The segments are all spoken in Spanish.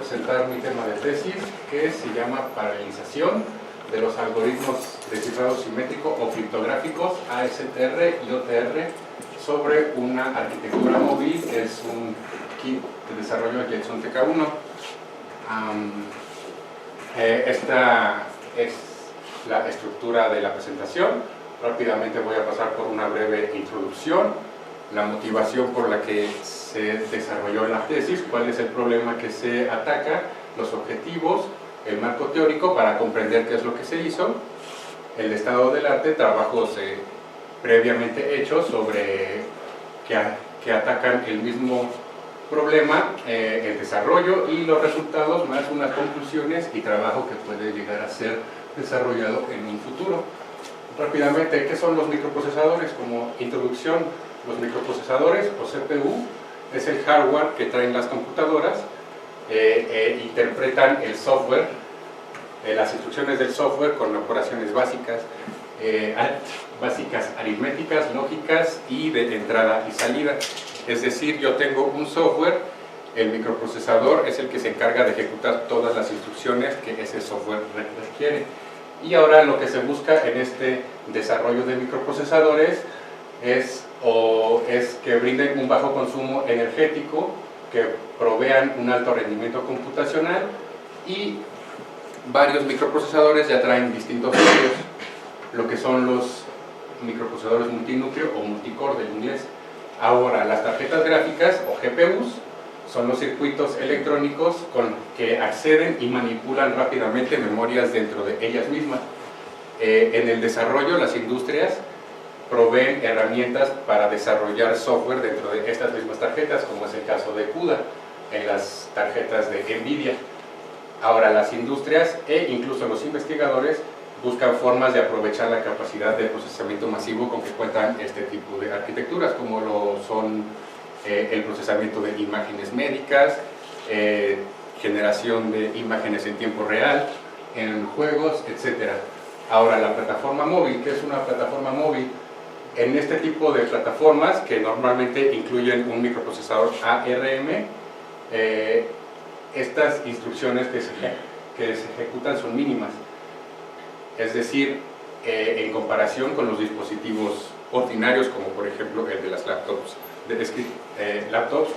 presentar mi tema de tesis, que se llama Paralelización de los algoritmos de cifrado simétrico o criptográficos ASTR y OTR sobre una arquitectura móvil. Es un kit de desarrollo de Jetson TK1. Esta es la estructura de la presentación. Rápidamente voy a pasar por una breve introducción, la motivación por la que se desarrolló la tesis, cuál es el problema que se ataca, los objetivos, el marco teórico para comprender qué es lo que se hizo, el estado del arte, trabajos previamente hechos sobre que atacan el mismo problema, el desarrollo y los resultados, más unas conclusiones y trabajo que puede llegar a ser desarrollado en un futuro. Rápidamente, ¿qué son los microprocesadores? Como introducción, los microprocesadores o CPU es el hardware que traen las computadoras, interpretan el software, las instrucciones del software con operaciones básicas, aritméticas, lógicas y de entrada y salida. Es decir, yo tengo un software, el microprocesador es el que se encarga de ejecutar todas las instrucciones que ese software requiere. Y ahora lo que se busca en este desarrollo de microprocesadores es que brinden un bajo consumo energético, que provean un alto rendimiento computacional, y varios microprocesadores ya traen distintos núcleos, lo que son los microprocesadores multinúcleo o multicore del inglés. Ahora, las tarjetas gráficas o GPUs son los circuitos electrónicos con que acceden y manipulan rápidamente memorias dentro de ellas mismas. En el desarrollo, las industrias proveen herramientas para desarrollar software dentro de estas mismas tarjetas, como es el caso de CUDA en las tarjetas de NVIDIA. Ahora, las industrias e incluso los investigadores buscan formas de aprovechar la capacidad de procesamiento masivo con que cuentan este tipo de arquitecturas, como lo son el procesamiento de imágenes médicas, generación de imágenes en tiempo real, en juegos, etc. Ahora, la plataforma móvil, ¿qué es una plataforma móvil? En este tipo de plataformas, que normalmente incluyen un microprocesador ARM, estas instrucciones que se ejecutan son mínimas. Es decir, en comparación con los dispositivos ordinarios, como por ejemplo el de las laptops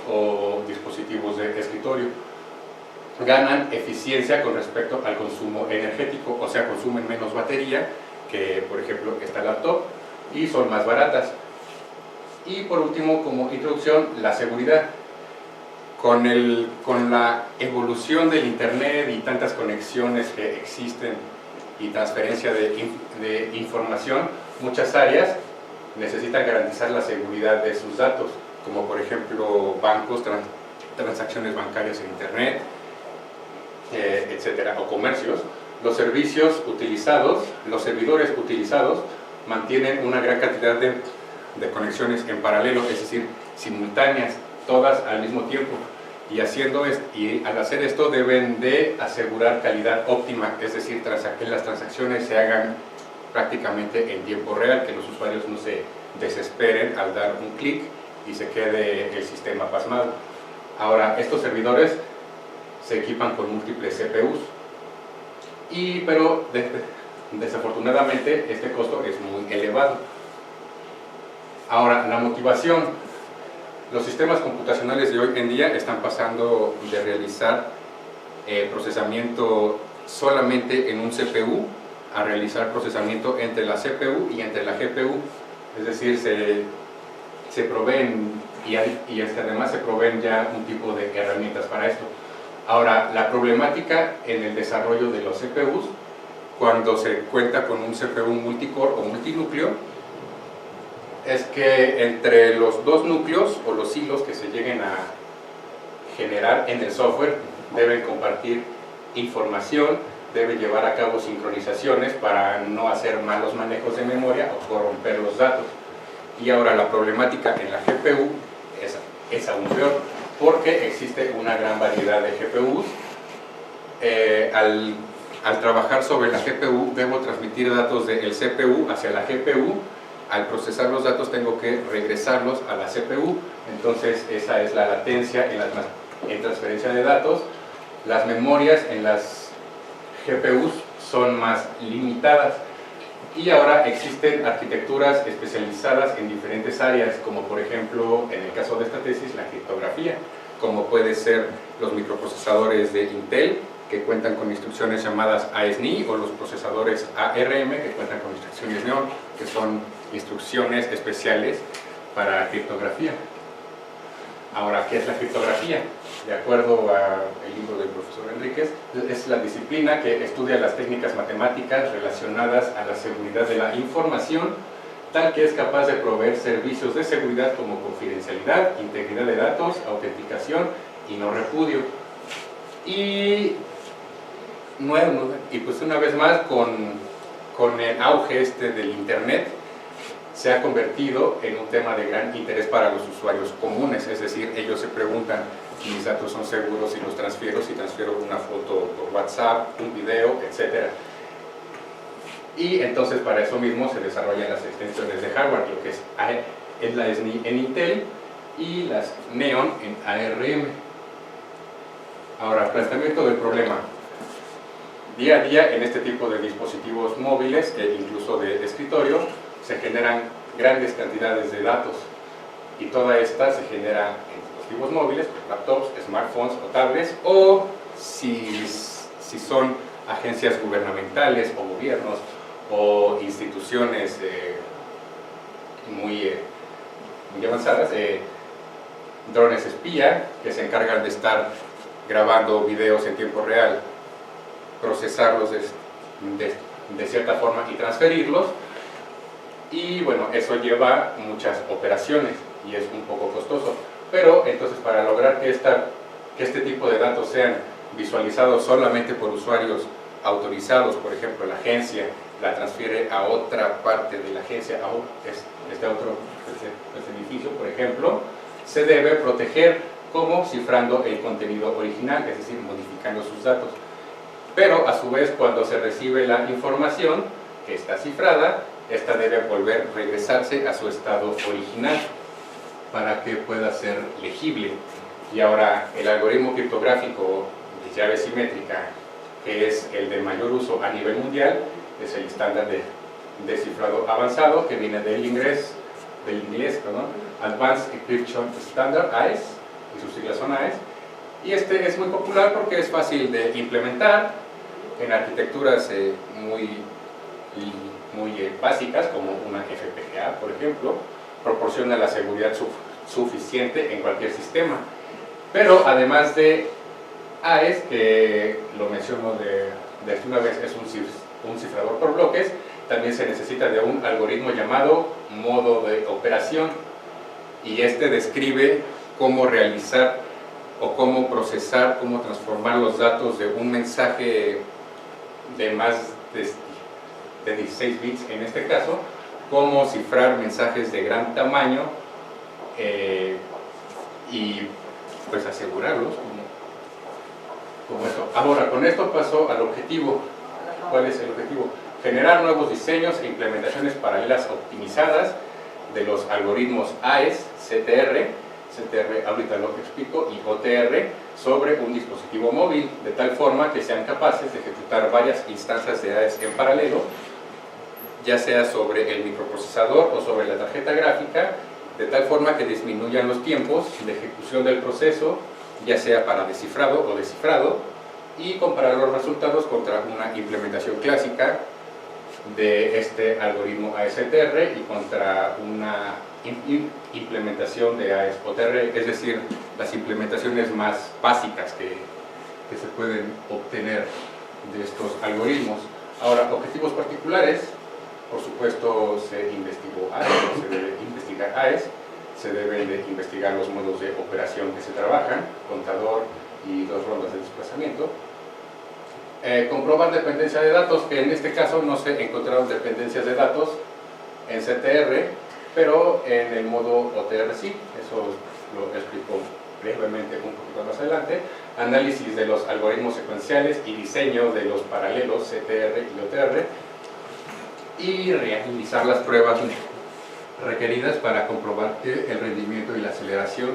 o dispositivos de escritorio, ganan eficiencia con respecto al consumo energético, o sea, consumen menos batería que por ejemplo esta laptop y son más baratas. Y por último, como introducción, la seguridad. Con la evolución del internet y tantas conexiones que existen y transferencia de información, muchas áreas necesitan garantizar la seguridad de sus datos, como por ejemplo bancos, transacciones bancarias en internet, etcétera, o comercios. Los servidores utilizados mantienen una gran cantidad de conexiones en paralelo, es decir, simultáneas, todas al mismo tiempo. Y al hacer esto deben de asegurar calidad óptima, es decir, que las transacciones se hagan prácticamente en tiempo real, que los usuarios no se desesperen al dar un clic y se quede el sistema pasmado. Ahora, estos servidores se equipan con múltiples CPUs, pero desafortunadamente este costo es muy elevado. Ahora, la motivación. Los sistemas computacionales de hoy en día están pasando de realizar procesamiento solamente en un CPU a realizar procesamiento entre la CPU y entre la GPU. Es decir, se proveen y además se proveen ya un tipo de herramientas para esto. Ahora, la problemática en el desarrollo de los CPUs, cuando se cuenta con un CPU multicore o multinúcleo, es que entre los dos núcleos o los hilos que se lleguen a generar en el software deben compartir información, deben llevar a cabo sincronizaciones para no hacer malos manejos de memoria o corromper los datos. Y ahora la problemática en la GPU es aún peor, porque existe una gran variedad de GPUs. Al trabajar sobre la GPU debo transmitir datos del CPU hacia la GPU. Al procesar los datos tengo que regresarlos a la CPU, entonces esa es la latencia en transferencia de datos. las memorias en las GPUs son más limitadas. Y ahora existen arquitecturas especializadas en diferentes áreas, como por ejemplo, en el caso de esta tesis, la criptografía, como puede ser los microprocesadores de Intel, que cuentan con instrucciones llamadas AES-NI, o los procesadores ARM, que cuentan con instrucciones Neon, que son instrucciones especiales para criptografía. Ahora, ¿qué es la criptografía? De acuerdo al libro del profesor Enríquez, es la disciplina que estudia las técnicas matemáticas relacionadas a la seguridad de la información, tal que es capaz de proveer servicios de seguridad como confidencialidad, integridad de datos, autenticación y no repudio. Y pues una vez más, con el auge del Internet, se ha convertido en un tema de gran interés para los usuarios comunes, es decir, ellos se preguntan si mis datos son seguros, si los transfiero, si transfiero una foto por WhatsApp, un video, etc. Y entonces para eso mismo se desarrollan las extensiones de hardware, lo que es la SNI en Intel y las Neon en ARM. Ahora, planteamiento del problema. Día a día en este tipo de dispositivos móviles e incluso de escritorio se generan grandes cantidades de datos y toda esta se genera en dispositivos móviles, laptops, smartphones o tablets, o si son agencias gubernamentales o gobiernos o instituciones muy avanzadas, drones espía que se encargan de estar grabando videos en tiempo real, procesarlos de cierta forma y transferirlos. Y bueno, eso lleva muchas operaciones y es un poco costoso, pero entonces para lograr que este tipo de datos sean visualizados solamente por usuarios autorizados, por ejemplo la agencia la transfiere a otra parte de la agencia, a otro edificio, por ejemplo, se debe proteger como cifrando el contenido original, es decir, modificando sus datos. Pero a su vez, cuando se recibe la información que está cifrada, esta debe regresarse a su estado original para que pueda ser legible. Y ahora el algoritmo criptográfico de llave simétrica, que es el de mayor uso a nivel mundial, es el estándar de descifrado avanzado, que viene del inglés, Advanced Encryption Standard, AES, y sus siglas son AES. Y este es muy popular porque es fácil de implementar en arquitecturas muy básicas, como una FPGA, por ejemplo. Proporciona la seguridad suficiente en cualquier sistema. Pero además de AES, que lo menciono de una vez, es un cifrador por bloques, también se necesita de un algoritmo llamado modo de operación, y este describe cómo realizar o cómo procesar, cómo transformar los datos de un mensaje de más de 16 bits en este caso, cómo cifrar mensajes de gran tamaño y pues asegurarlos como eso. Ahora, con esto paso al objetivo. ¿Cuál es el objetivo? Generar nuevos diseños e implementaciones paralelas optimizadas de los algoritmos AES, CTR, ahorita lo que explico, y OTR sobre un dispositivo móvil, de tal forma que sean capaces de ejecutar varias instancias de AES en paralelo, ya sea sobre el microprocesador o sobre la tarjeta gráfica, de tal forma que disminuyan los tiempos de ejecución del proceso, ya sea para descifrado o descifrado, y comparar los resultados contra una implementación clásica de este algoritmo AES-CTR y contra una implementación de AES-OTR, es decir, las implementaciones más básicas que se pueden obtener de estos algoritmos. Ahora, objetivos particulares, por supuesto se investigó AES, se debe investigar AES, se deben de investigar los modos de operación que se trabajan, contador y 2 rondas de desplazamiento. Comprobar dependencia de datos, que en este caso no se encontraron dependencias de datos en CTR, pero en el modo OTR sí, eso lo explico brevemente un poquito más adelante. Análisis de los algoritmos secuenciales y diseño de los paralelos CTR y OTR, y realizar las pruebas requeridas para comprobar que el rendimiento y la aceleración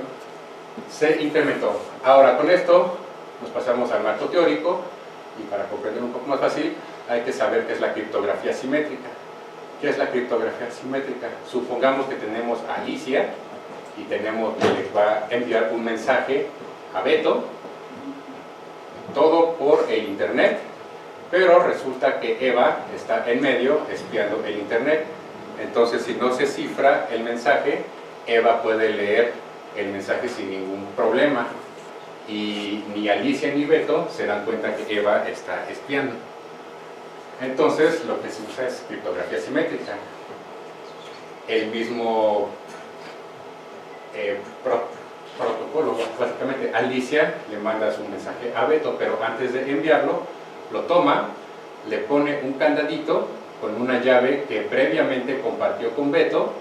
se incrementó. Ahora, con esto nos pasamos al marco teórico, y para comprender un poco más fácil, hay que saber qué es la criptografía simétrica. ¿Qué es la criptografía simétrica? Supongamos que tenemos a Alicia, y le va a enviar un mensaje a Beto, todo por el internet, pero resulta que Eva está en medio espiando el internet. Entonces, si no se cifra el mensaje, Eva puede leer el mensaje sin ningún problema, y ni Alicia ni Beto se dan cuenta que Eva está espiando. Entonces, lo que se usa es criptografía simétrica. El mismo protocolo, básicamente. Alicia le manda su mensaje a Beto, pero antes de enviarlo, lo toma, le pone un candadito con una llave que previamente compartió con Beto.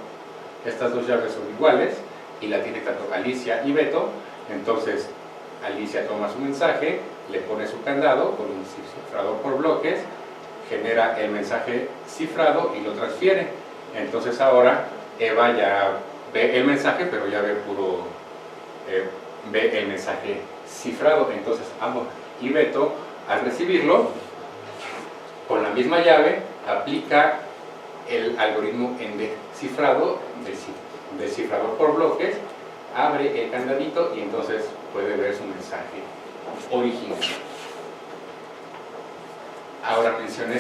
Estas dos llaves son iguales y la tiene tanto Alicia y Beto. Entonces Alicia toma su mensaje, le pone su candado con un cifrador por bloques, genera el mensaje cifrado y lo transfiere. Entonces ahora Eva ya ve el mensaje, pero ya ve ve el mensaje cifrado. Entonces ambos y Beto, al recibirlo, con la misma llave, aplica el algoritmo en descifrado, descifrador por bloques, abre el candadito y entonces puede ver su mensaje original. Ahora mencioné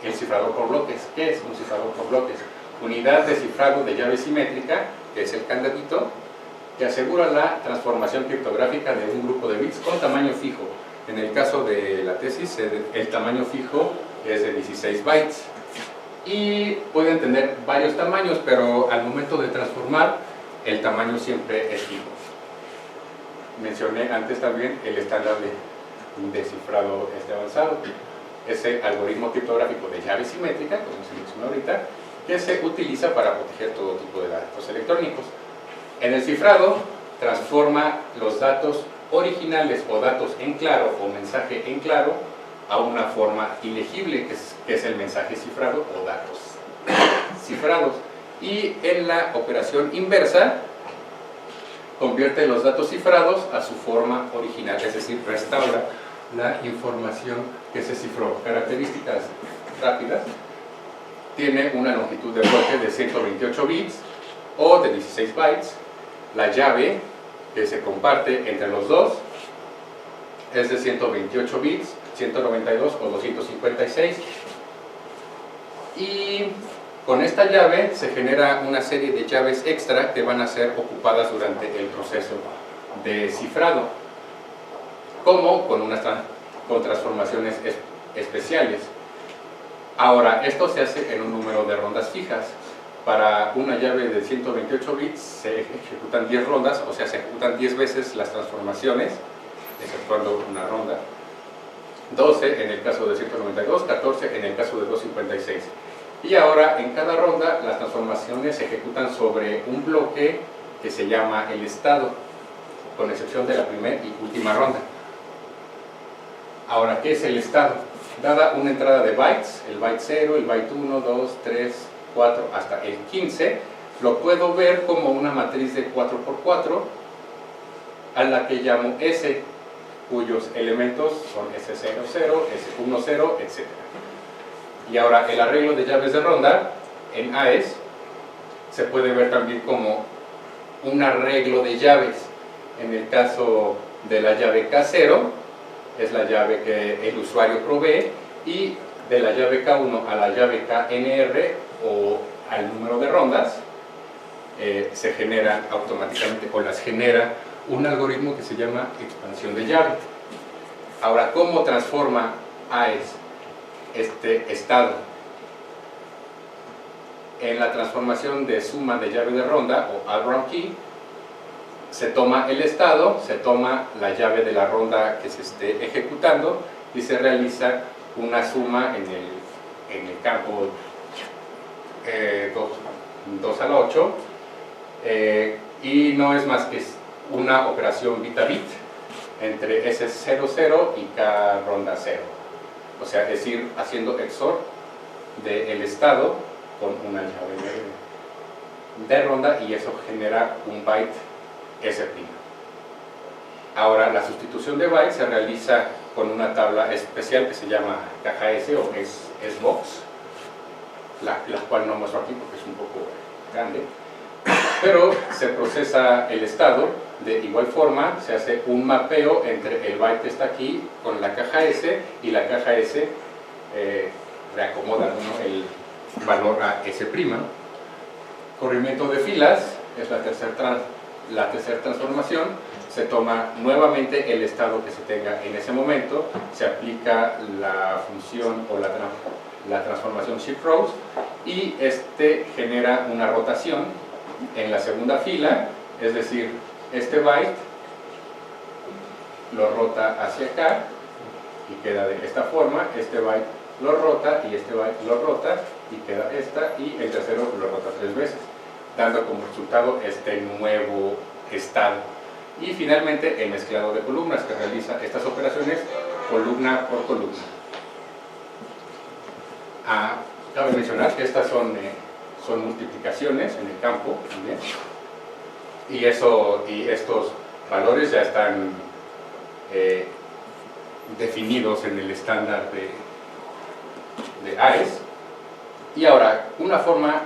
el cifrador por bloques. ¿Qué es un cifrador por bloques? Unidad de cifrado de llave simétrica, que es el candadito, que asegura la transformación criptográfica de un grupo de bits con tamaño fijo. En el caso de la tesis, el tamaño fijo es de 16 bytes. Y pueden tener varios tamaños, pero al momento de transformar, el tamaño siempre es fijo. Mencioné antes también el estándar de descifrado avanzado. Ese algoritmo criptográfico de llave simétrica, como se mencionó ahorita, que se utiliza para proteger todo tipo de datos electrónicos. En el cifrado, transforma los datos originales o datos en claro o mensaje en claro a una forma ilegible, que es el mensaje cifrado o datos cifrados. Y en la operación inversa, convierte los datos cifrados a su forma original, es decir, restaura la información que se cifró. Características rápidas: tiene una longitud de bloque de 128 bits o de 16 bytes. La llave que se comparte entre los dos es de 128 bits, 192 o 256. Y con esta llave se genera una serie de llaves extra que van a ser ocupadas durante el proceso de cifrado, como con transformaciones especiales. Ahora, esto se hace en un número de rondas fijas. Para una llave de 128 bits se ejecutan 10 rondas, o sea, se ejecutan 10 veces las transformaciones, exceptuando una ronda. 12 en el caso de 192, 14 en el caso de 256. Y ahora, en cada ronda, las transformaciones se ejecutan sobre un bloque que se llama el estado, con excepción de la primera y última ronda. Ahora, ¿qué es el estado? Dada una entrada de bytes, el byte 0, el byte 1, 2, 3, 4, hasta el 15, lo puedo ver como una matriz de 4×4, a la que llamo S, cuyos elementos son S00, S10, etc. Y ahora, el arreglo de llaves de ronda en AES se puede ver también como un arreglo de llaves. En el caso de la llave K0, es la llave que el usuario provee, y de la llave K1 a la llave KNR o al número de rondas se genera automáticamente, o las genera un algoritmo que se llama expansión de llave. Ahora, ¿cómo transforma AES este estado? En la transformación de suma de llave de ronda o add round key, se toma el estado, se toma la llave de la ronda que se esté ejecutando y se realiza una suma en el campo 2 a la 8, y no es más que una operación bit a bit entre S00 y K ronda 0, o sea, es decir, haciendo XOR del estado con una llave de ronda, y eso genera un byte S'. Ahora, la sustitución de bytes se realiza con una tabla especial que se llama caja S o SBox, la cual no muestro aquí porque es un poco grande, pero se procesa el estado. De igual forma se hace un mapeo entre el byte que está aquí con la caja S, y la caja S reacomoda, ¿no?, el valor a S'. Corrimiento de filas es la tercera transformación. Se toma nuevamente el estado que se tenga en ese momento, se aplica la función o la transformación shift rows, y este genera una rotación en la segunda fila, es decir, este byte lo rota hacia acá y queda de esta forma, este byte lo rota y este byte lo rota y queda esta, y el tercero lo rota 3 veces, dando como resultado este nuevo estado. Y finalmente el mezclado de columnas, que realiza estas operaciones columna por columna. Cabe mencionar que estas son multiplicaciones en el campo también, y estos valores ya están definidos en el estándar de AES. Y ahora, una forma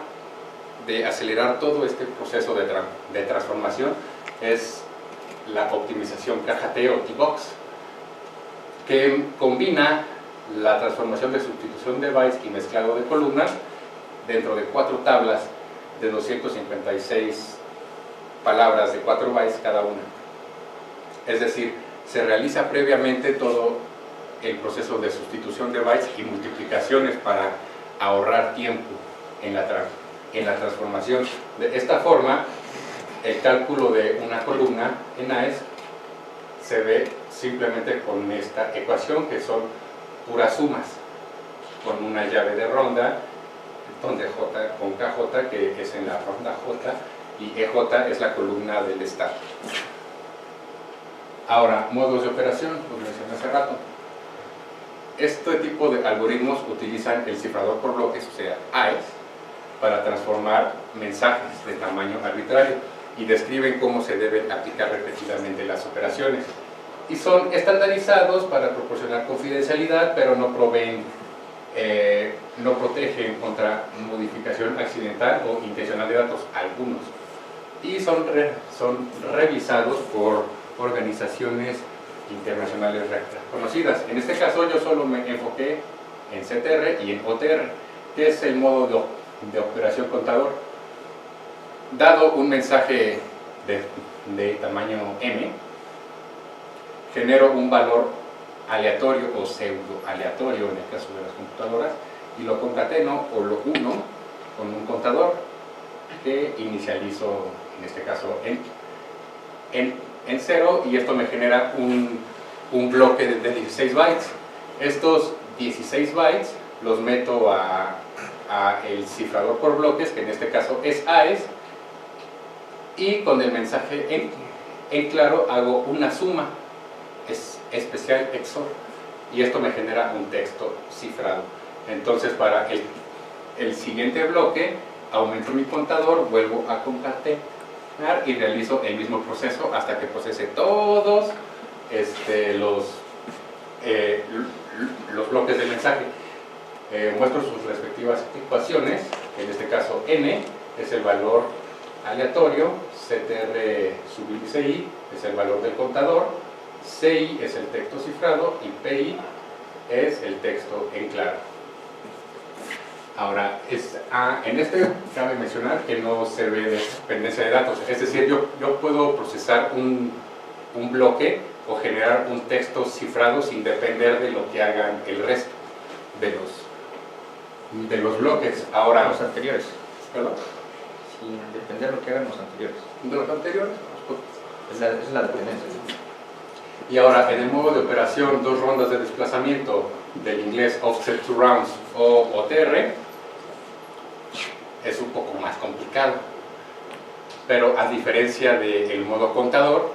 de acelerar todo este proceso de transformación es la optimización caja T o T-Box, que combina la transformación de sustitución de bytes y mezclado de columnas dentro de 4 tablas de 256 palabras de 4 bytes cada una. Es decir, se realiza previamente todo el proceso de sustitución de bytes y multiplicaciones para ahorrar tiempo en la transformación. De esta forma, el cálculo de una columna en AES se ve simplemente con esta ecuación, que son puras sumas, con una llave de ronda, donde J con KJ, que es en la ronda J, y EJ es la columna del estado. Ahora, modos de operación, lo mencioné hace rato. Este tipo de algoritmos utilizan el cifrador por bloques, o sea, AES, para transformar mensajes de tamaño arbitrario, y describen cómo se deben aplicar repetidamente las operaciones. Y son estandarizados para proporcionar confidencialidad, pero no protegen contra modificación accidental o intencional de datos, algunos. Y son revisados por organizaciones internacionales reconocidas. En este caso yo solo me enfoqué en CTR y en OTR, que es el modo de operación contador. Dado un mensaje de tamaño M, genero un valor aleatorio o pseudo aleatorio en el caso de las computadoras, y lo concateno o lo uno con un contador que inicializo, en este caso en 0, y esto me genera un bloque de 16 bytes. Estos 16 bytes los meto a el cifrador por bloques, que en este caso es AES, y con el mensaje en claro hago una suma especial XOR, y esto me genera un texto cifrado. Entonces, para el siguiente bloque aumento mi contador, vuelvo a concatenar y realizo el mismo proceso hasta que procese todos los bloques del mensaje. Muestro sus respectivas ecuaciones. En este caso, n es el valor aleatorio, CTR sub índice i es el valor del contador, CI es el texto cifrado y PI es el texto en claro. Ahora, en este cabe mencionar que no se ve dependencia de datos, es decir, yo puedo procesar un bloque o generar un texto cifrado sin depender de lo que hagan el resto de los bloques. Ahora, los anteriores. ¿Perdón? Sin depender de lo que hagan los anteriores. De los anteriores. Es la dependencia. Y ahora, en el modo de operación, 2 rondas de desplazamiento, del inglés offset to rounds o OTR, es un poco más complicado. Pero a diferencia del modo contador,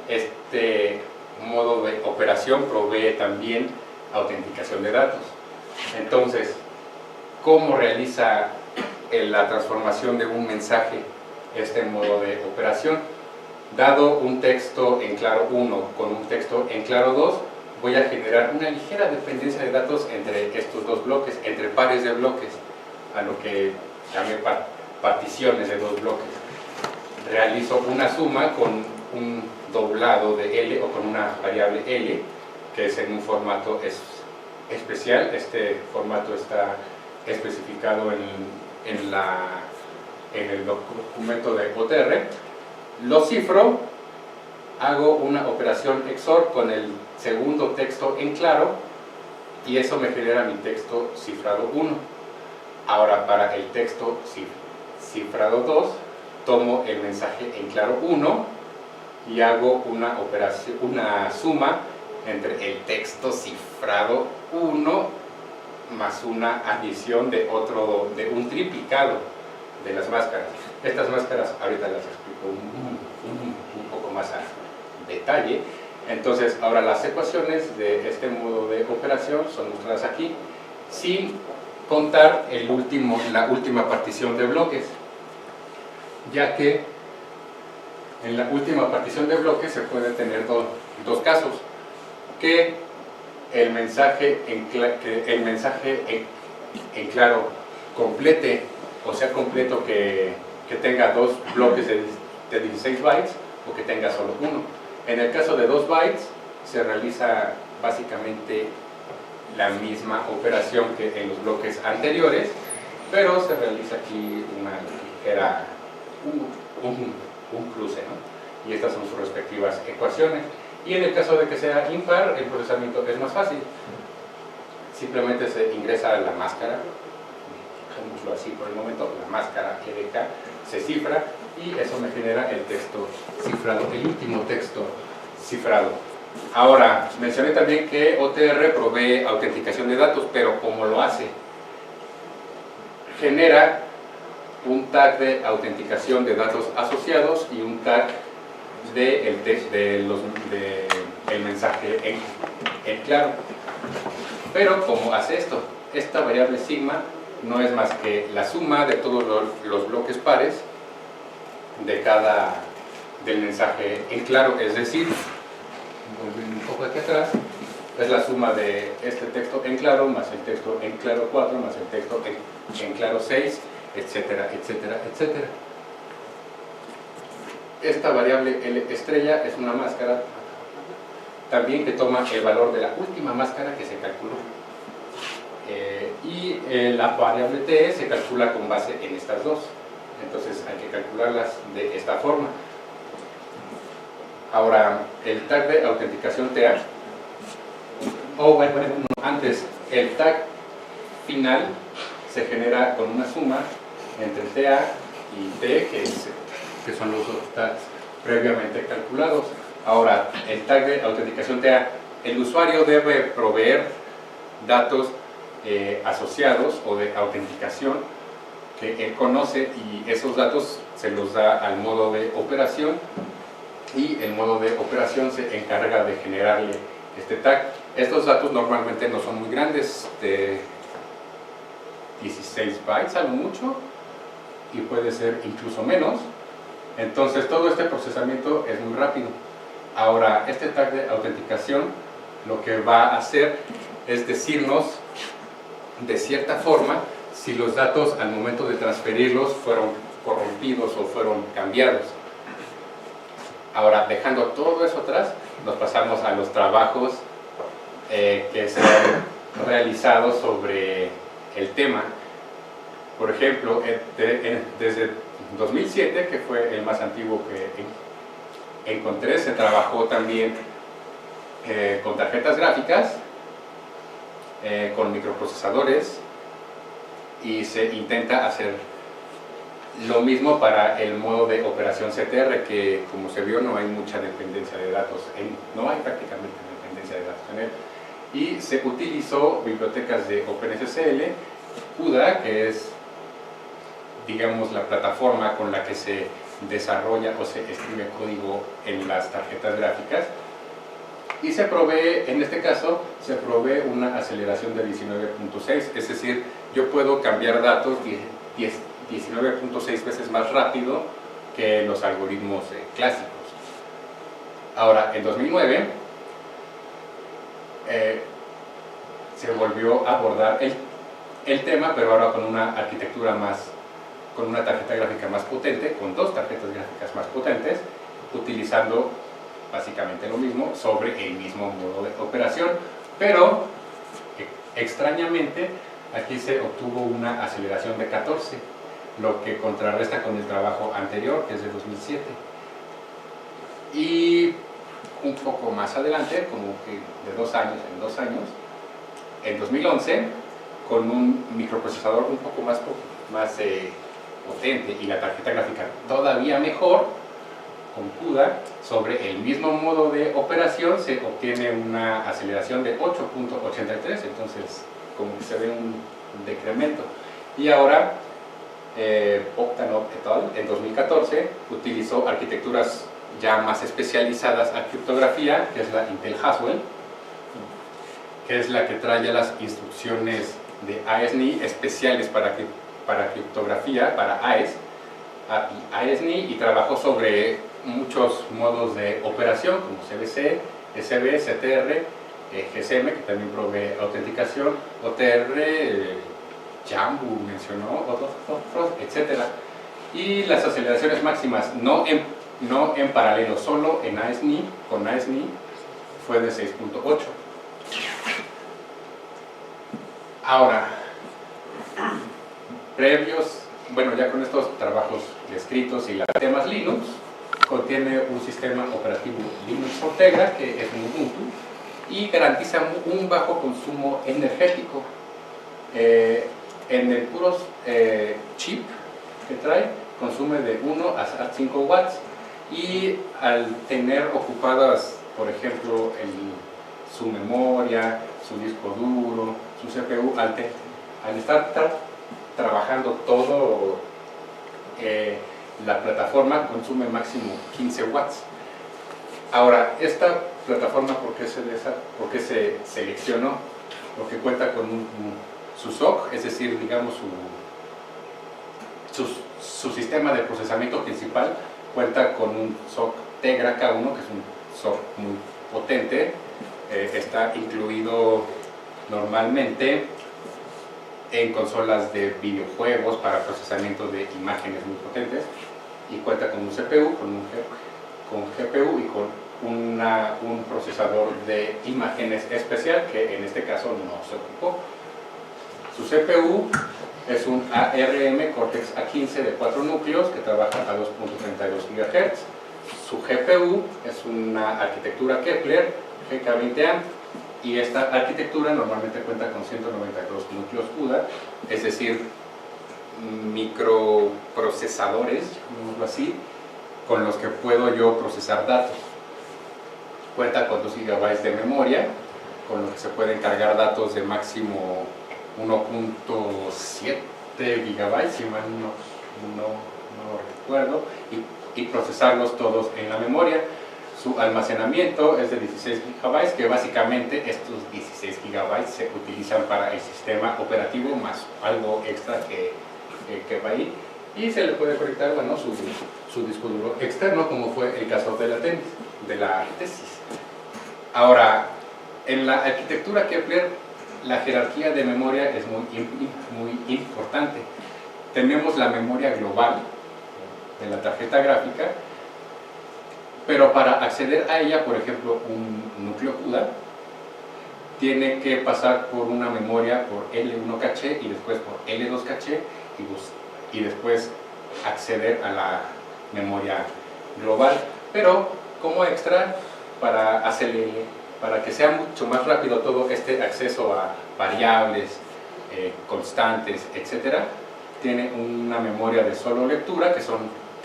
este modo de operación provee también autenticación de datos. Entonces, ¿cómo realiza la transformación de un mensaje este modo de operación? dado un texto en claro 1 con un texto en claro 2, voy a generar una ligera dependencia de datos entre estos dos bloques, entre pares de bloques, a lo que llamé particiones de dos bloques. Realizo una suma con un doblado de L o con una variable L, que es en un formato especial. Este formato está especificado en el documento de OTR. Lo cifro, hago una operación XOR con el segundo texto en claro y eso me genera mi texto cifrado 1. Ahora, para el texto cifrado 2, tomo el mensaje en claro 1 y hago una suma entre el texto cifrado 1 más una adición de un triplicado de las máscaras. Estas máscaras ahorita las explico un poco más a detalle. Entonces, ahora las ecuaciones de este modo de operación son mostradas aquí, sin contar la última partición de bloques, ya que en la última partición de bloques se pueden tener dos casos: que el mensaje en claro complete, o sea completo, que tenga dos bloques de 16 bytes o que tenga solo uno. En el caso de 2 bytes se realiza básicamente la misma operación que en los bloques anteriores, pero se realiza aquí un cruce, ¿no? Y estas son sus respectivas ecuaciones. Y en el caso de que sea impar, el procesamiento es más fácil. Simplemente se ingresa la máscara, dejémoslo así por el momento, la máscara EDK se cifra y eso me genera el texto cifrado, el último texto cifrado. Ahora, mencioné también que OTR provee autenticación de datos, pero ¿cómo lo hace? Genera un tag de autenticación de datos asociados y un tag del mensaje en claro. Pero ¿cómo hace esto? Esta variable sigma no es más que la suma de todos los bloques pares del mensaje en claro, es decir, volviendo un poco aquí atrás, es la suma de este texto en claro más el texto en claro 4 más el texto en claro 6, etcétera, etcétera, etcétera. Esta variable L estrella es una máscara también que toma el valor de la última máscara que se calculó. La variable T se calcula con base en estas dos. Entonces hay que calcularlas de esta forma. Ahora, el tag de autenticación TA, antes, el tag final se genera con una suma entre TA y T, que son los dos tags previamente calculados. Ahora, el tag de autenticación TA, el usuario debe proveer datos asociados o de autenticación que él conoce y esos datos se los da al modo de operación y el modo de operación se encarga de generarle este tag. Estos datos normalmente no son muy grandes, de 16 bytes a lo mucho, y puede ser incluso menos. Entonces todo este procesamiento es muy rápido. Ahora, este tag de autenticación lo que va a hacer es decirnos de cierta forma si los datos al momento de transferirlos fueron corrompidos o fueron cambiados. Ahora, dejando todo eso atrás, nos pasamos a los trabajos que se han realizado sobre el tema. Por ejemplo, desde 2007, que fue el más antiguo que encontré, se trabajó también con tarjetas gráficas, con microprocesadores, y se intenta hacer lo mismo para el modo de operación CTR, que como se vio no hay mucha dependencia de datos, no hay prácticamente dependencia de datos en él. Y se utilizó bibliotecas de OpenSSL, CUDA, que es, digamos, la plataforma con la que se desarrolla o se escribe código en las tarjetas gráficas, y se provee, en este caso, se provee una aceleración de 19.6, es decir, yo puedo cambiar datos 19.6 veces más rápido que los algoritmos clásicos. Ahora, en 2009 se volvió a abordar el tema, pero ahora con una arquitectura con una tarjeta gráfica más potente, con dos tarjetas gráficas más potentes, utilizando básicamente lo mismo sobre el mismo modo de operación, pero extrañamente aquí se obtuvo una aceleración de 14, lo que contrarresta con el trabajo anterior, que es de 2007. Y un poco más adelante, como que de 2 años en 2 años, en 2011, con un microprocesador un poco más potente y la tarjeta gráfica todavía mejor, con CUDA, sobre el mismo modo de operación se obtiene una aceleración de 8.83, entonces como que se ve un decremento. Y ahora Bogdanov et al. En 2014 utilizó arquitecturas ya más especializadas a criptografía, que es la Intel Haswell, que es la que trae las instrucciones de AES-NI especiales para criptografía, para AES, API AES-NI, y trabajó sobre muchos modos de operación como CBC, SB, CTR, GSM, que también provee autenticación, OTR, Jambu mencionó, otros, etc. Y las aceleraciones máximas, no en paralelo, solo en AES-NI, con AES-NI, fue de 6.8. Ahora, bueno, ya con estos trabajos descritos y los temas Linux, contiene un sistema operativo Linux Ortegra, que es un Ubuntu, y garantiza un bajo consumo energético. En el puro chip que trae, consume de 1 a 5 watts, y al tener ocupadas, por ejemplo, su memoria, su disco duro, su CPU, al estar trabajando todo la plataforma, consume máximo 15 watts. Ahora, esta plataforma, ¿por qué se seleccionó? Porque cuenta con su SoC, es decir, digamos su sistema de procesamiento principal cuenta con un SoC Tegra K1, que es un SoC muy potente. Está incluido normalmente en consolas de videojuegos para procesamiento de imágenes muy potentes, y cuenta con un CPU, con GPU y con un procesador de imágenes especial, que en este caso no se ocupó. Su CPU es un ARM Cortex A15 de 4 núcleos que trabaja a 2.32 GHz. Su GPU es una arquitectura Kepler GK20A, y esta arquitectura normalmente cuenta con 192 núcleos CUDA, es decir, microprocesadores, digámoslo así, con los que puedo yo procesar datos. Cuenta con 2 GB de memoria, con lo que se pueden cargar datos de máximo 1.7 GB, si mal no recuerdo, y procesarlos todos en la memoria. Su almacenamiento es de 16 GB, que básicamente estos 16 GB se utilizan para el sistema operativo más algo extra que va ahí, y se le puede conectar, bueno, su disco duro externo, como fue el caso de la tesis. Ahora, en la arquitectura Kepler, la jerarquía de memoria es muy importante. Tenemos la memoria global de la tarjeta gráfica, pero para acceder a ella, por ejemplo, un núcleo CUDA tiene que pasar por una memoria por L1 caché y después por L2 caché, y después acceder a la memoria global. Pero como extra, para que sea mucho más rápido todo este acceso a variables, constantes, etc., tiene una memoria de solo lectura, que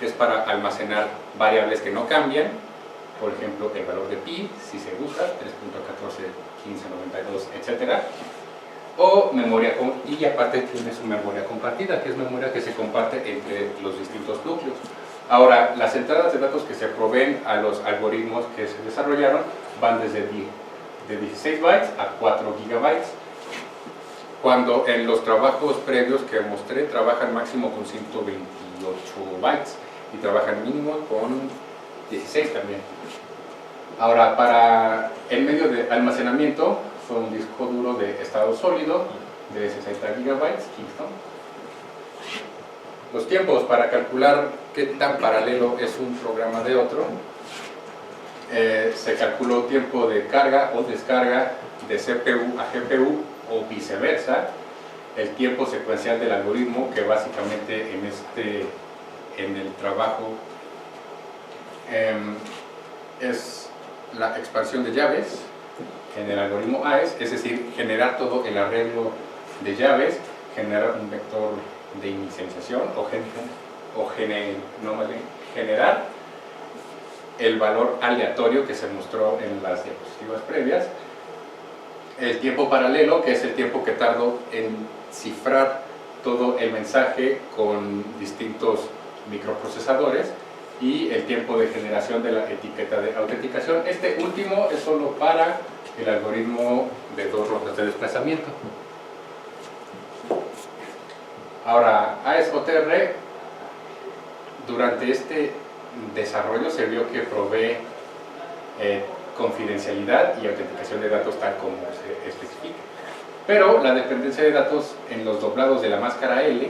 es para almacenar variables que no cambian, por ejemplo el valor de pi, si se usa, 3.141592, etc. O memoria, y aparte tiene su memoria compartida, que es memoria que se comparte entre los distintos núcleos. Ahora, las entradas de datos que se proveen a los algoritmos que se desarrollaron van desde de 16 bytes a 4 gigabytes, cuando en los trabajos previos que mostré trabajan máximo con 128 bytes y trabajan mínimo con 16 también. Ahora, para el medio de almacenamiento, fue un disco duro de estado sólido de 60 GB Kingston. Los tiempos para calcular qué tan paralelo es un programa de otro, se calculó tiempo de carga o descarga de CPU a GPU o viceversa, el tiempo secuencial del algoritmo, que básicamente en el trabajo es la expansión de llaves en el algoritmo AES, es decir, generar todo el arreglo de llaves, generar un vector de inicialización generar el valor aleatorio que se mostró en las diapositivas previas, el tiempo paralelo, que es el tiempo que tardo en cifrar todo el mensaje con distintos microprocesadores, y el tiempo de generación de la etiqueta de autenticación. Este último es solo para el algoritmo de 2 rondas de desplazamiento. Ahora, AES-OTR, durante este desarrollo se vio que provee confidencialidad y autenticación de datos tal como se especifica. Pero la dependencia de datos en los doblados de la máscara L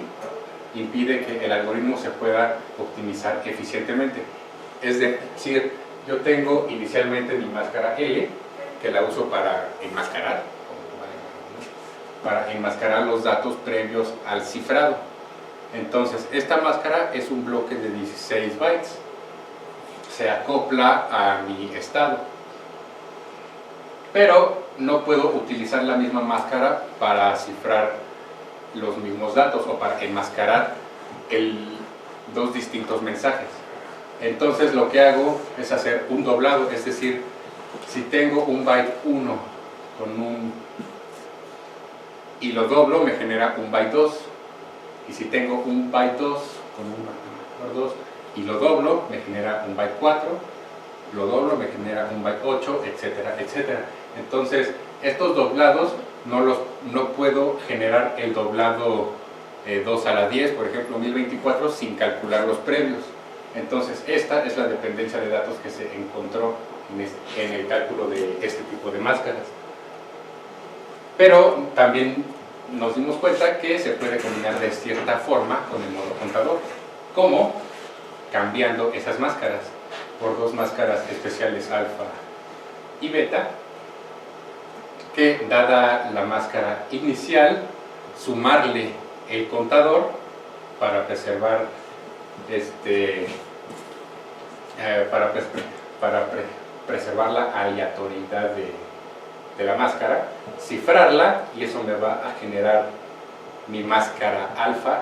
impide que el algoritmo se pueda optimizar eficientemente. Es decir, yo tengo inicialmente mi máscara L, que la uso para enmascarar los datos previos al cifrado. Entonces, esta máscara es un bloque de 16 bytes. Se acopla a mi estado. Pero no puedo utilizar la misma máscara para cifrar los mismos datos o para enmascarar dos distintos mensajes. Entonces lo que hago es hacer un doblado, es decir, si tengo un byte 1 y lo doblo, me genera un byte 2, y si tengo un byte 2 con un marcador 2 y lo doblo, me genera un byte 4, lo doblo, me genera un byte 8, etcétera, etcétera. Entonces estos doblados no puedo generar el doblado 2 a la 10, por ejemplo 1024, sin calcular los previos. Entonces esta es la dependencia de datos que se encontró en el cálculo de este tipo de máscaras. Pero también nos dimos cuenta que se puede combinar de cierta forma con el modo contador. ¿Cómo? Cambiando esas máscaras por 2 máscaras especiales alfa y beta, que dada la máscara inicial, sumarle el contador para preservar preservar la aleatoriedad de la máscara, cifrarla, y eso me va a generar mi máscara alfa,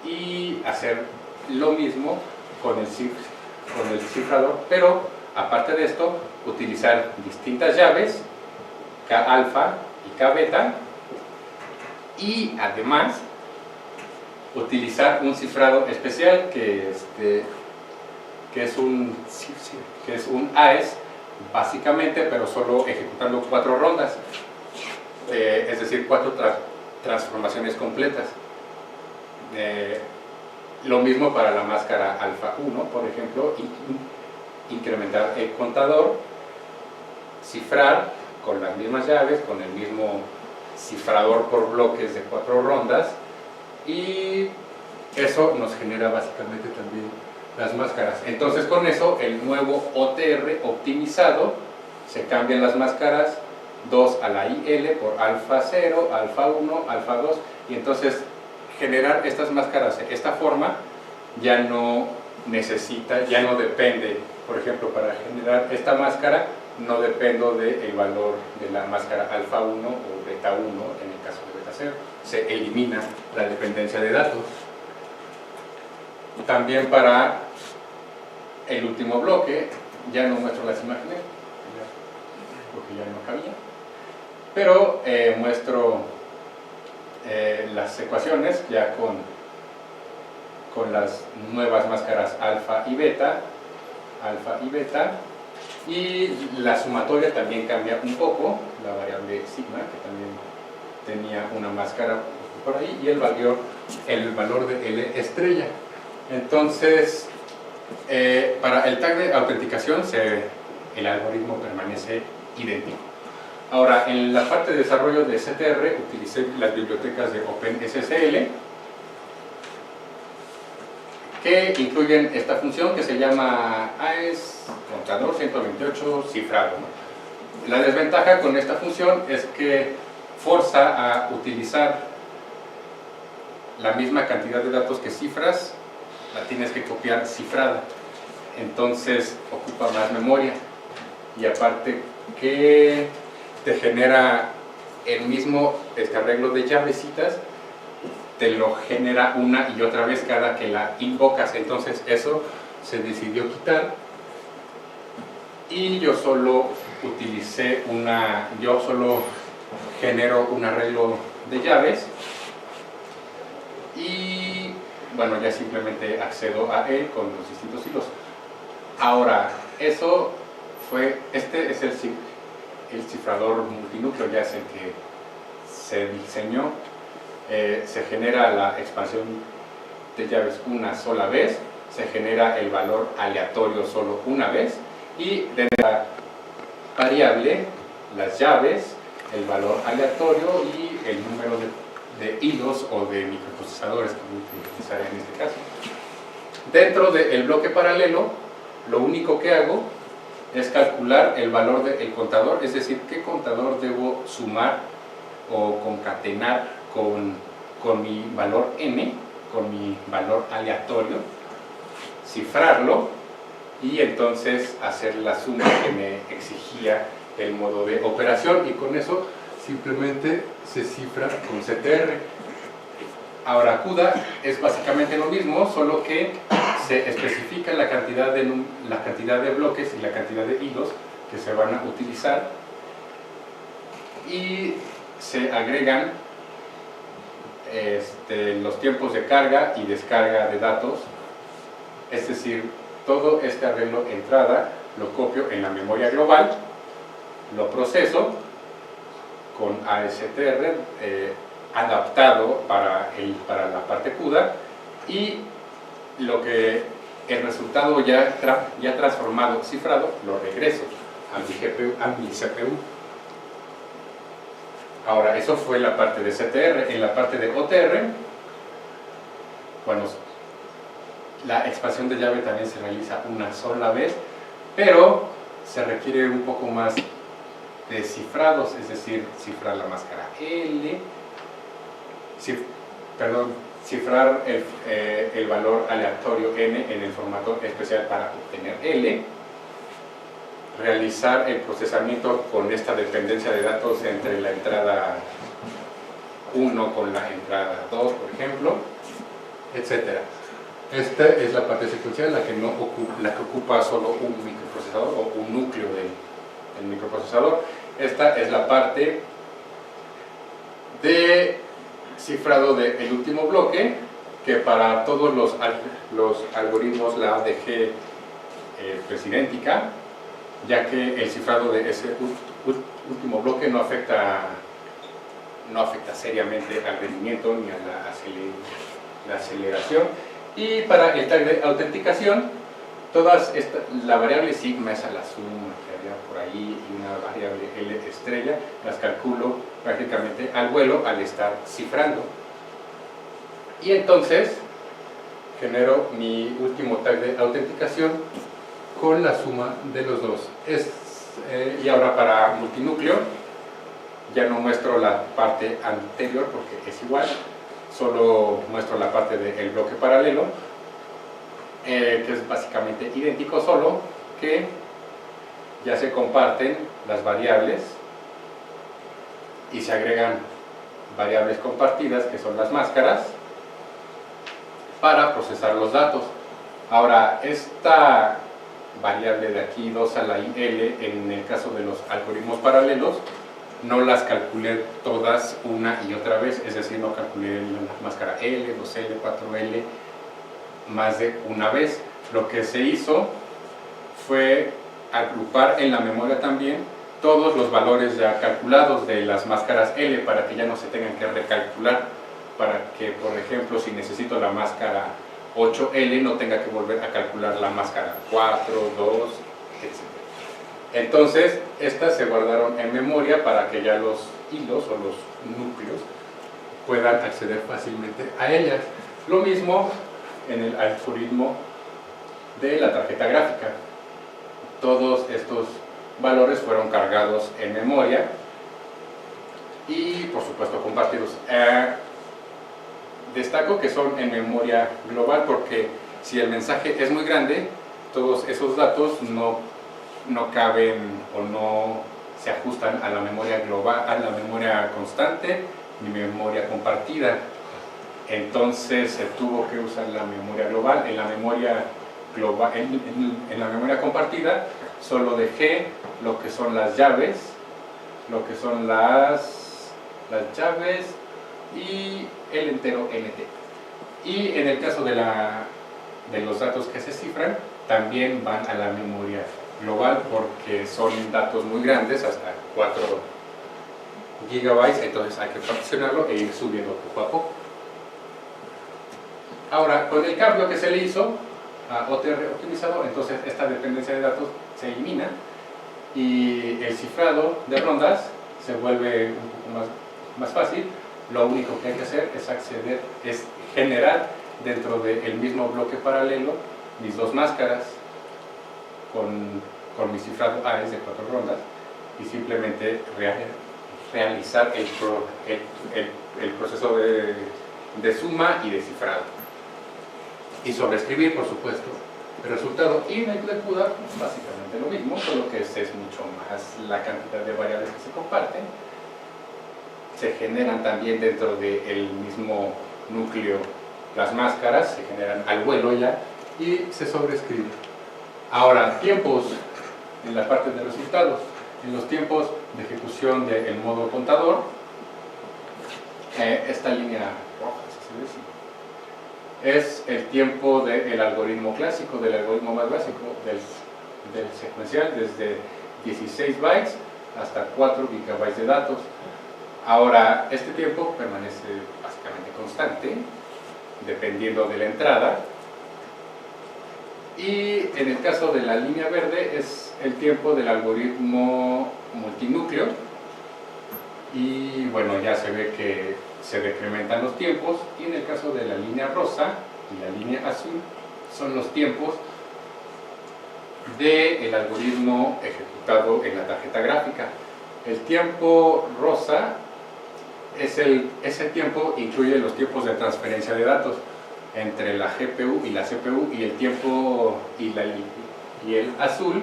y hacer lo mismo con el cifrador, pero aparte de esto, utilizar distintas llaves, K alfa y K beta, y además utilizar un cifrado especial que es un AES básicamente, pero solo ejecutando 4 rondas, es decir, 4 transformaciones completas. Lo mismo para la máscara alfa 1, por ejemplo, incrementar el contador, cifrar con las mismas llaves, con el mismo cifrador por bloques de 4 rondas, y eso nos genera básicamente también las máscaras. Entonces con eso el nuevo OTR optimizado, se cambian las máscaras 2 a la IL por alfa 0, alfa 1, alfa 2, y entonces generar estas máscaras de esta forma ya no depende, por ejemplo, para generar esta máscara no dependo del valor de la máscara alfa 1 o beta 1 en el caso de beta 0. Se elimina la dependencia de datos. También para el último bloque, ya no muestro las imágenes, porque ya no cabía, pero muestro las ecuaciones ya con las nuevas máscaras alfa y beta, y la sumatoria también cambia un poco, la variable sigma, que también tenía una máscara por ahí, y el valor de L estrella. Entonces, para el tag de autenticación se el algoritmo permanece idéntico. Ahora, en la parte de desarrollo de CTR utilicé las bibliotecas de OpenSSL, que incluyen esta función que se llama AES contador 128 cifrado, ¿no? La desventaja con esta función es que forza a utilizar la misma cantidad de datos que cifras, la tienes que copiar cifrada, entonces ocupa más memoria, y aparte que te genera el mismo arreglo de llavecitas, te lo genera una y otra vez cada que la invocas. Entonces eso se decidió quitar, y yo solo genero un arreglo de llaves, y bueno, ya simplemente accedo a él con los distintos hilos. Ahora, eso fue, este es el cifrador multinúcleo, ya es el que se diseñó. Se genera la expansión de llaves una sola vez, se genera el valor aleatorio solo una vez, y de la variable, las llaves, el valor aleatorio y el número de hilos o de microprocesadores que voy a utilizar en este caso. Dentro del bloque paralelo, lo único que hago es calcular el valor del contador, es decir, qué contador debo sumar o concatenar con mi valor n, con mi valor aleatorio, cifrarlo y entonces hacer la suma que me exigía el modo de operación, y con eso simplemente se cifra con CTR. Ahora, CUDA es básicamente lo mismo, solo que se especifica la cantidad de bloques y la cantidad de hilos que se van a utilizar, y se agregan los tiempos de carga y descarga de datos, es decir, todo este arreglo entrada lo copio en la memoria global, lo proceso con ASTR adaptado para la parte CUDA, y el resultado ya transformado, cifrado, lo regreso a mi CPU. Ahora, eso fue la parte de CTR. En la parte de OTR, bueno, la expansión de llave también se realiza una sola vez, pero se requiere un poco más de cifrados, es decir, cifrar la máscara L, cifrar el valor aleatorio n en el formato especial para obtener L, realizar el procesamiento con esta dependencia de datos entre la entrada 1 con la entrada 2, por ejemplo, etc. Esta es la parte secuencial, la que ocupa solo un microprocesador o un núcleo del microprocesador. Esta es la parte de cifrado del último bloque, que para todos los algoritmos la dejé pues idéntica, ya que el cifrado de ese último bloque no afecta seriamente al rendimiento ni a la aceleración. Y para el tag de autenticación, la variable sigma es a la suma que había por ahí, y una variable L estrella, las calculo prácticamente al vuelo al estar cifrando. Y entonces genero mi último tag de autenticación con la suma de los dos. Y ahora para multinúcleo ya no muestro la parte anterior porque es igual, solo muestro la parte del bloque paralelo, que es básicamente idéntico, solo que ya se comparten las variables y se agregan variables compartidas, que son las máscaras, para procesar los datos. Ahora, esta variable de aquí, 2 a la IL, en el caso de los algoritmos paralelos, no las calculé todas una y otra vez, es decir, no calculé la máscara L, 2L, 4L más de una vez. Lo que se hizo fue agrupar en la memoria también todos los valores ya calculados de las máscaras L, para que ya no se tengan que recalcular, para que, por ejemplo, si necesito la máscara 8L, no tenga que volver a calcular la máscara 4, 2, etc. Entonces, estas se guardaron en memoria para que ya los hilos o los núcleos puedan acceder fácilmente a ellas. Lo mismo en el algoritmo de la tarjeta gráfica. Todos estos valores fueron cargados en memoria y, por supuesto, compartidos. Destaco que son en memoria global porque si el mensaje es muy grande, todos esos datos no caben o no se ajustan a la memoria global, a la memoria constante ni memoria compartida. Entonces se tuvo que usar la memoria global. En la memoria global, en la memoria compartida, solo dejé lo que son las llaves, llaves y el entero nt. Y en el caso de los datos que se cifran, también van a la memoria global porque son datos muy grandes, hasta 4 gigabytes, entonces hay que particionarlo e ir subiendo poco a poco. Ahora, con el cambio que se le hizo a OTR optimizado, entonces esta dependencia de datos se elimina y el cifrado de rondas se vuelve un poco más fácil. Lo único que hay que hacer es generar dentro del mismo bloque paralelo mis dos máscaras con mi cifrado AES de 4 rondas y simplemente realizar el proceso de suma y de cifrado. Y sobreescribir, por supuesto, el resultado. Y en el de CUDA, básicamente lo mismo, solo que es mucho más la cantidad de variables que se comparten. Se generan también dentro del mismo núcleo las máscaras, se generan al vuelo ya y se sobreescribe. Ahora, tiempos en la parte de resultados. En los tiempos de ejecución del modo contador, esta línea roja, es el tiempo del algoritmo clásico, del algoritmo más básico, del secuencial, desde 16 bytes hasta 4 gigabytes de datos. Ahora, este tiempo permanece básicamente constante, dependiendo de la entrada. Y en el caso de la línea verde es el tiempo del algoritmo multinúcleo. Y bueno, ya se ve que se decrementan los tiempos. Y en el caso de la línea rosa y la línea azul son los tiempos del algoritmo ejecutado en la tarjeta gráfica. El tiempo rosa ese tiempo incluye los tiempos de transferencia de datos entre la GPU y la CPU, y el tiempo y el azul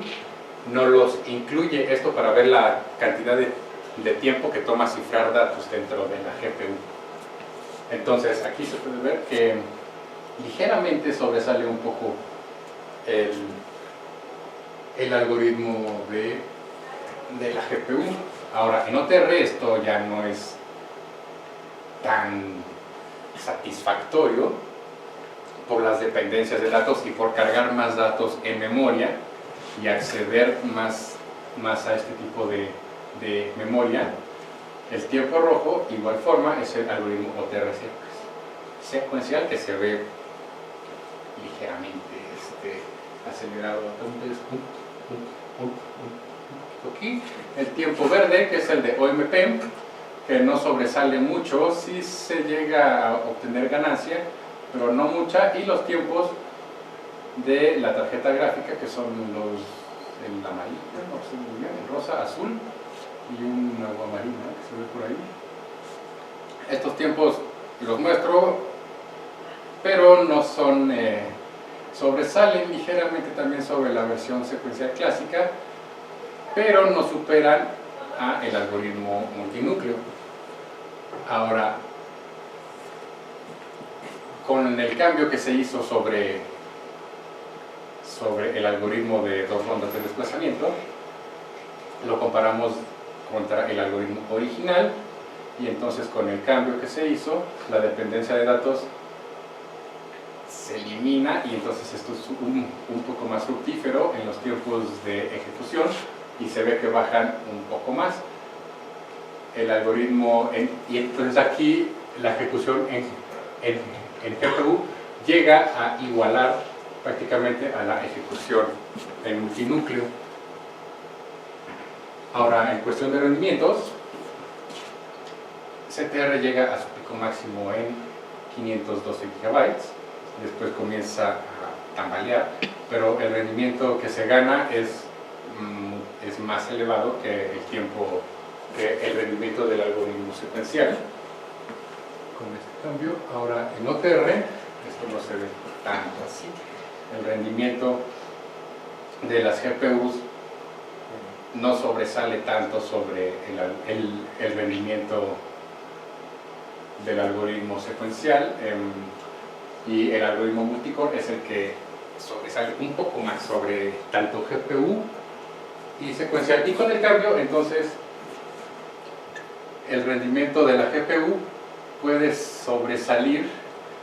no los incluye. Esto para ver la cantidad de tiempo que toma cifrar datos dentro de la GPU. Entonces aquí se puede ver que ligeramente sobresale un poco el algoritmo de la GPU. Ahora, en OTR esto ya no es tan satisfactorio por las dependencias de datos y por cargar más datos en memoria y acceder más a este tipo de memoria. El tiempo rojo, igual forma, es el algoritmo OTR secuencial, que se ve ligeramente acelerado. Entonces, aquí el tiempo verde, que es el de OMP, que no sobresale mucho, sí se llega a obtener ganancia, pero no mucha. Y los tiempos de la tarjeta gráfica, que son el amarillo, no sé muy bien, el rosa, azul y un agua marina que se ve por ahí. Estos tiempos los muestro, pero no son, sobresalen ligeramente también sobre la versión secuencial clásica, pero no superan a el algoritmo multinúcleo. Ahora, con el cambio que se hizo sobre el algoritmo de 2 rondas de desplazamiento, lo comparamos contra el algoritmo original, y entonces con el cambio que se hizo, la dependencia de datos se elimina, y entonces esto es un poco más fructífero en los tiempos de ejecución, y se ve que bajan un poco más el algoritmo, y entonces aquí la ejecución en GPU llega a igualar prácticamente a la ejecución en multinúcleo. Ahora, en cuestión de rendimientos, CTR llega a su pico máximo en 512 GB, después comienza a tambalear, pero el rendimiento que se gana es más elevado que el rendimiento del algoritmo secuencial. Con este cambio, ahora en OTR, esto no se ve tanto así. El rendimiento de las GPUs no sobresale tanto sobre el rendimiento del algoritmo secuencial, y el algoritmo multicore es el que sobresale un poco más sobre tanto GPU y secuencial. Y con el cambio, entonces, el rendimiento de la GPU puede sobresalir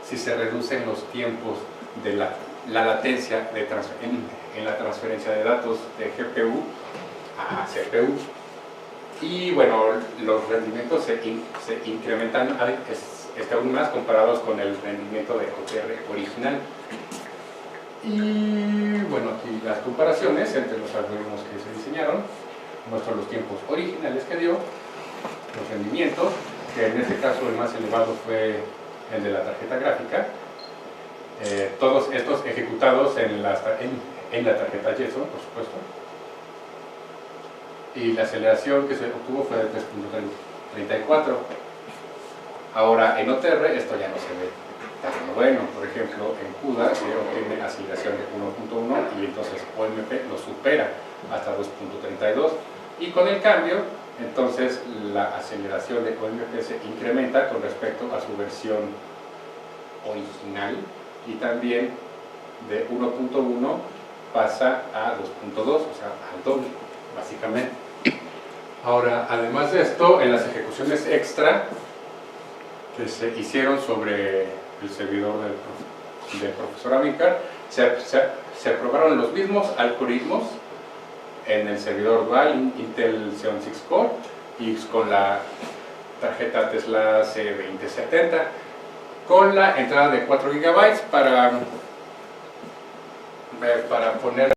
si se reducen los tiempos de la latencia en la transferencia de datos de GPU a CPU. Y bueno, los rendimientos se incrementan aún más comparados con el rendimiento de OTR original. Y bueno, aquí las comparaciones entre los algoritmos que se diseñaron. Muestro los tiempos originales que dio, los rendimientos, que en este caso el más elevado fue el de la tarjeta gráfica. Todos estos ejecutados en la tarjeta JSON, por supuesto. Y la aceleración que se obtuvo fue de 3.34. Ahora en OTR esto ya no se ve tan bueno. Por ejemplo, en CUDA se obtiene aceleración de 1.1 y entonces OMP lo supera hasta 2.32. Y con el cambio, entonces la aceleración de OMP se incrementa con respecto a su versión original, y también de 1.1 pasa a 2.2, o sea, al doble, básicamente. Ahora, además de esto, en las ejecuciones extra que se hicieron sobre el servidor del profesor Amilcar, se probaron los mismos algoritmos en el servidor dual Intel Xeon 6 Core y con la tarjeta Tesla C2070, con la entrada de 4 GB para poner